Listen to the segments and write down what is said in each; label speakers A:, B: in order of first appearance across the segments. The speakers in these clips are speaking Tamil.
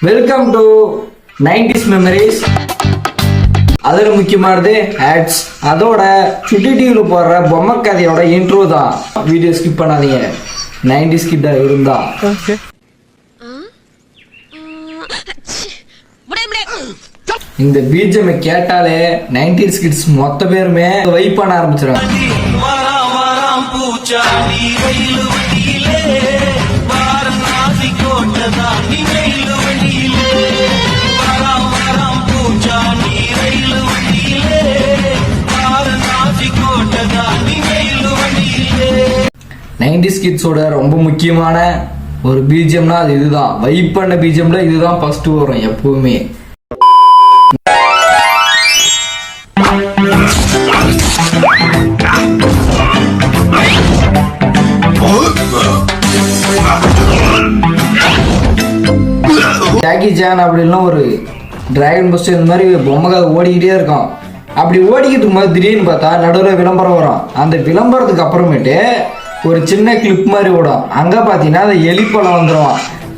A: Welcome to 90s memories. அதில் முக்கியமானது ஆட்ஸ், அதோட சுட்டி டிவியில் போடுற பொம்மை கதையோட இன்ட்ரோ தான். வீடியோ ஸ்கிப் பண்ணாதீங்க, 90s கிட்ட இருந்தா. இந்த பீஜம் கேட்டாலே 90s கிட்ஸ் மொத்த பேருமே வைப் பண்ண ஆரம்பிச்சிடும். நைன்டிஸ் கிட்ஸோட ரொம்ப முக்கியமான ஒரு பீஜம்னா அது இதுதான். வைப் பண்ண பீஜம்ல இதுதான் ஃபர்ஸ்ட் வரும் எப்பவுமே. ஜாக்கி சான் அப்படின்னா ஒரு டிராகன் பஸ்டர் இந்த மாதிரி பொம்மை கதை ஓடிக்கிட்டே இருக்கும். அப்படி ஓடிக்கிட்டு இருக்கும்போது திடீர்னு பார்த்தா நடுவில் விளம்பரம் வரும். அந்த விளம்பரத்துக்கு அப்புறமேட்டு ஒரு சின்ன கிளிப் மாதிரி ஓடும். அங்கே பார்த்தீங்கன்னா அந்த எலிப்பழம் வந்துடுவான்.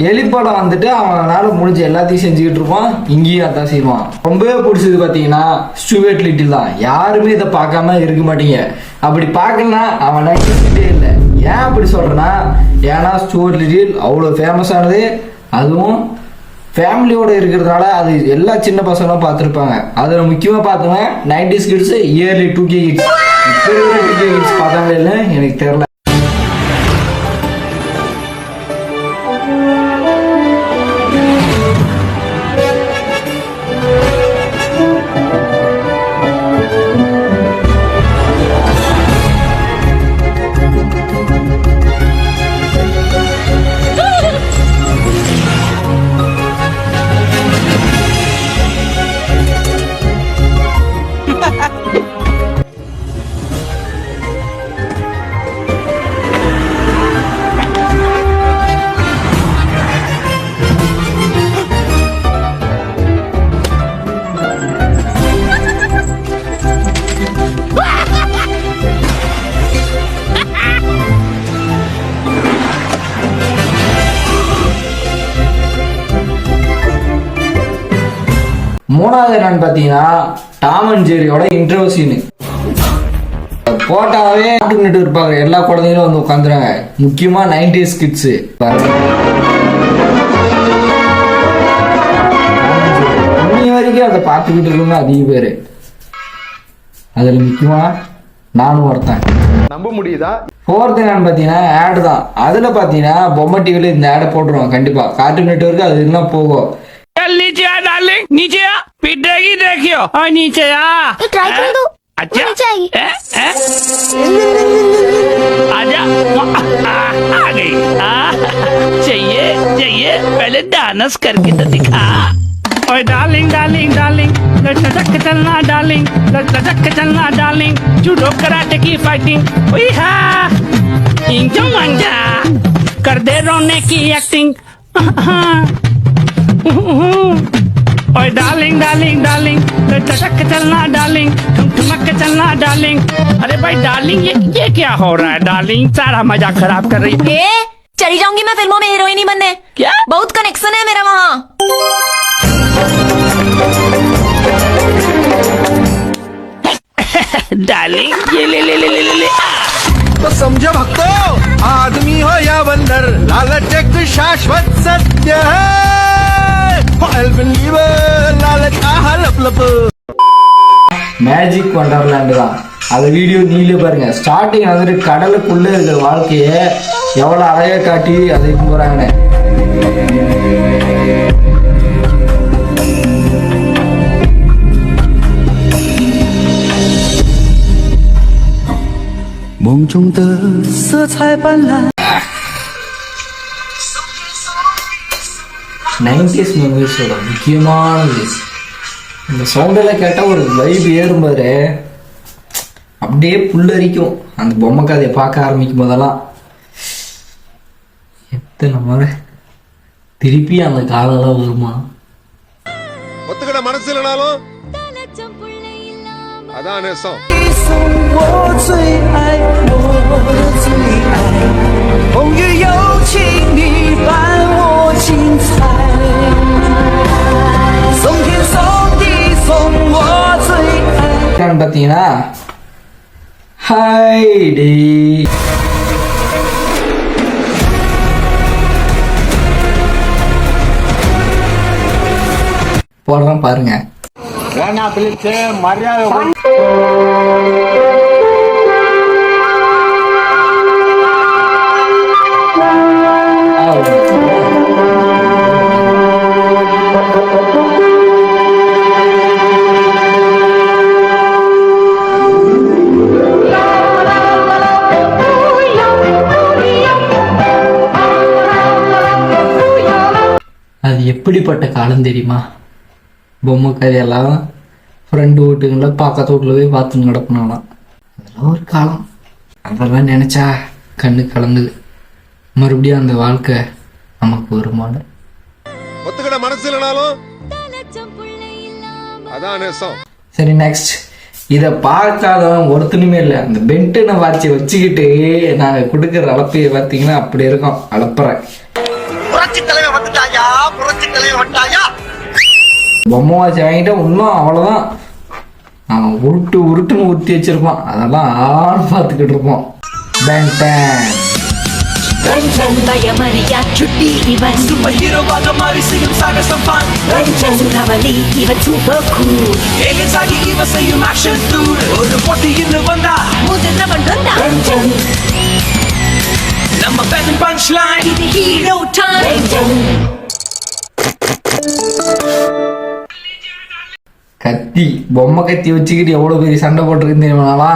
A: எலிப்பழம் வந்துட்டு அவனால முடிஞ்ச எல்லாத்தையும் செஞ்சுக்கிட்டு இருப்பான். இங்கேயும் அதான் செய்வான். ரொம்பவே பிடிச்சது பார்த்தீங்கன்னா ஸ்டூவர்ட் லிட்டில் தான். யாருமே இதை பார்க்காம இருக்க மாட்டீங்க. அப்படி பார்க்கலன்னா அவன் நடிச்சுட்டே இல்லை. ஏன் அப்படி சொல்கிறேன்னா, ஏன்னா ஸ்டூவர்ட் லிட்டில் அவ்வளோ ஃபேமஸானது. அதுவும் ஃபேமிலியோடு இருக்கிறதுனால அது எல்லா சின்ன பசங்களும் பார்த்துருப்பாங்க. அதில் முக்கியமாக பார்த்தோங்க 90s kids, yearly 2K kids. இப்போ இருக்கிற 2K கிட்ஸ் பார்த்தாங்களே இல்லை எனக்கு தெரியல. மூணாவது என்னன்னு பார்த்தீங்கன்னா டாம் அண்ட் ஜெரியோட இன்ட்ரோ சீனு. போட்டாவே ஆட்டுக்கிட்டு இருப்பாங்க. எல்லா குழந்தைங்களும் வந்து உட்காந்துறாங்க. முக்கியமா 90s கிட்ஸ். இன்னி வரைக்கும் அதை பார்த்துக்கிட்டு இருக்கவங்க அதிக பேரு. அதுல முக்கியமா நானும் ஒருத்தன்.
B: நம்ப முடியுதா?
A: ஃபோர்த் என்னன்னு பார்த்தீங்கன்னா ஆடு தான். அதுல பார்த்தீங்கன்னா பொம்மை டிவில இந்த ஆடை போட்டுருவோம். கண்டிப்பா கார்ட்டூன் நெட்வொர்க்கு அது என்ன போகும்.
C: नीचे आ डार्लिंग, नीचे आ, पिटेगी देखियो। और नीचे आ,
D: ट्राई कर दो।
C: अच्छा
D: नीचे आएगी।
C: आजा, आ गई। चाहिए चाहिए, पहले डांस करके तो दिखा। ओए डार्लिंग डार्लिंग डार्लिंग, लचक चलना डार्लिंग, लचक चलना डार्लिंग, जूडो कराटे की फाइटिंग। ओए हा, इंजो मंजा, कर दे रोने की एक्टिंग। ओए डार्लिंग डार्लिंग डार्लिंग, चटक चलना डार्लिंग, ठुमक के चलना डार्लिंग। अरे भाई डार्लिंग, ये क्या हो रहा है डार्लिंग? सारा मजा खराब कर रही है।
D: चली जाऊंगी मैं फिल्मों में हीरोइन ही बनने।
C: क्या?
D: बहुत कनेक्शन है मेरा वहाँ।
C: डार्लिंग ये ले ले ले ले ले ले।
B: तो समझो भक्तो, आदमी हो या बंदर, लालच एक शाश्वत सत्य है।
A: மேஜிக் வண்டர்லேண்ட் தான். அந்த வீடியோ நீங்களே பாருங்க. ஸ்டார்டிங் வந்துட்டு கடலுக்குள்ள இருக்கிற வாழ்க்கைய எவ்வளவு அழகா காட்டி அதை போறாங்க. நைன்டிஸ் மெமரிஸோட முக்கியமானது இந்த சவுண்டெல்லாம் கேட்டால் ஒரு வைப் ஏறும்போது அப்படியே புல்லரிக்கும். அந்த பொம்மை கதையை பார்க்க ஆரம்பிக்கும் போதெல்லாம் எத்தனை முறை திருப்பி அந்த காலெல்லாம் வருமா?
B: ஒத்துக்கிட மனசு இல்லைனாலும் அதான் நேசம். 风雨有情，你伴我精彩。
A: என்னன்னு பார்த்தீங்கன்னா ஹைடி. போடுறோம் பாருங்க. அது எப்படிப்பட்ட காலம் தெரியுமா? பொம்மை கதையெல்லாம் ஃப்ரெண்டு வீட்டுங்கள பக்கத்து வீட்டில் போய் பார்த்துன்னு கிடப்பினாலாம். அதெல்லாம் ஒரு காலம். அதெல்லாம் நினச்சா கண்ணு கலங்குது. மறுபடியும் அந்த வாழ்க்கை நமக்கு வருமானு
B: ஒத்துக்கிட மனசு இல்லைனாலும் அதான் நேசம்.
A: சரி, நெக்ஸ்ட். இதை பார்க்காதவன் ஒருத்தனுமே இல்லை. அந்த பென்டனை வாட்சி வச்சுக்கிட்டு நாங்கள் கொடுக்குற அளப்பையை பார்த்தீங்கன்னா அப்படி இருக்கோம். அளப்புறேன் பொம்மை வாட்சி வாங்கிட்டா இன்னும் அவ்வளோதான். அவன் உருட்டுன்னு உருட்டி வச்சிருப்பான். அதெல்லாம் ஆள் பார்த்துக்கிட்டு இருப்போம். பென்டன்
E: ரஞ்சன் பயமறியா சுட்டி இவன் சூப்பர் ஹீரோவாக மாறி செய்யும் சாகசம் பான். ரஞ்சன் கவலி இவன் சூப்பர் கூல். ஏலியன்ஸ் ஆகி இவன் செய்யும் ஆக்ஷன் டூர். ஒரு போட்டி இன்னும் வந்தா முதல்வன் வந்தா ரஞ்சன். நம்ம பேன் பஞ்ச் லைன் இது ஹீரோ டைம். ரஞ்சன்
A: கத்தி, பொம்மை கத்தி வச்சுக்கிட்டு எவ்வளோ பெரிய சண்டை போட்டிருக்குன்னு தெரியுமாங்களா?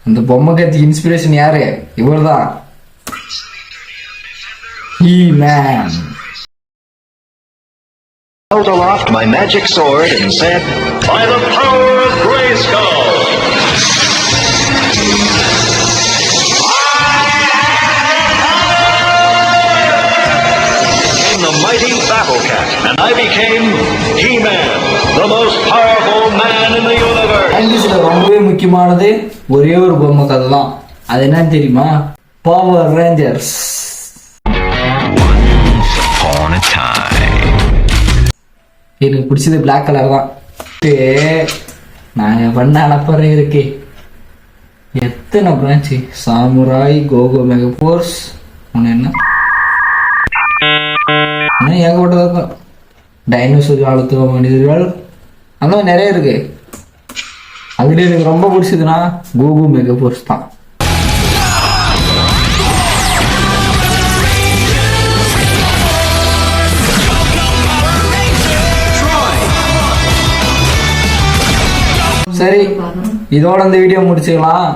A: அந்த பொம்மை கத்தி இன்ஸ்பிரேஷன் யாரு? இவர் தான், He-Man.
F: Held aloft my magic sword and said, "By the power of Grayskull, I am the mighty Battle Cat, and I became He-Man, the most powerful man in the universe."
A: இதுல ரொம்பவே முக்கியமானது ஒரே ஒரு பொம்மை கதை தான். அது என்னன்னு தெரியுமா? Power Rangers. எனக்கு பிடிச்சது பிளாக் கலர் தான். நாங்கள் பண்ண அளப்பறை இருக்கு. எத்தனை branch? Samurai, Coco Mega Force, ஒன்று என்ன ஏகப்பட்டதாக இருக்கும். டைனோசர் காலத்துவ மனிதர்கள், அந்த மாதிரி நிறைய இருக்கு. அதுல எனக்கு ரொம்ப பிடிச்சதுன்னா கோகோ மெகா ஃபோர்ஸ் தான். சரி, இதோட இந்த வீடியோ முடிச்சுக்கலாம்.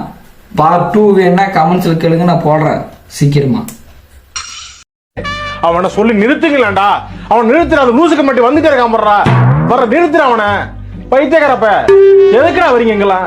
A: பார்ட் 2 வேணா கமெண்ட்ஸ்ல கேளுங்க, நான் போடுறேன் சீக்கிரமா.
G: அவனை சொல்லி நிறுத்துங்களேன்டா. அவன் நிறுத்துற, அந்த லூசுக்கு மட்டும் வந்துட்டே இருக்கான். வர நிறுத்துற அவனை. பைத்தியக்காரப்ப எதுக்குடா வரீங்க எங்கெல்லாம்?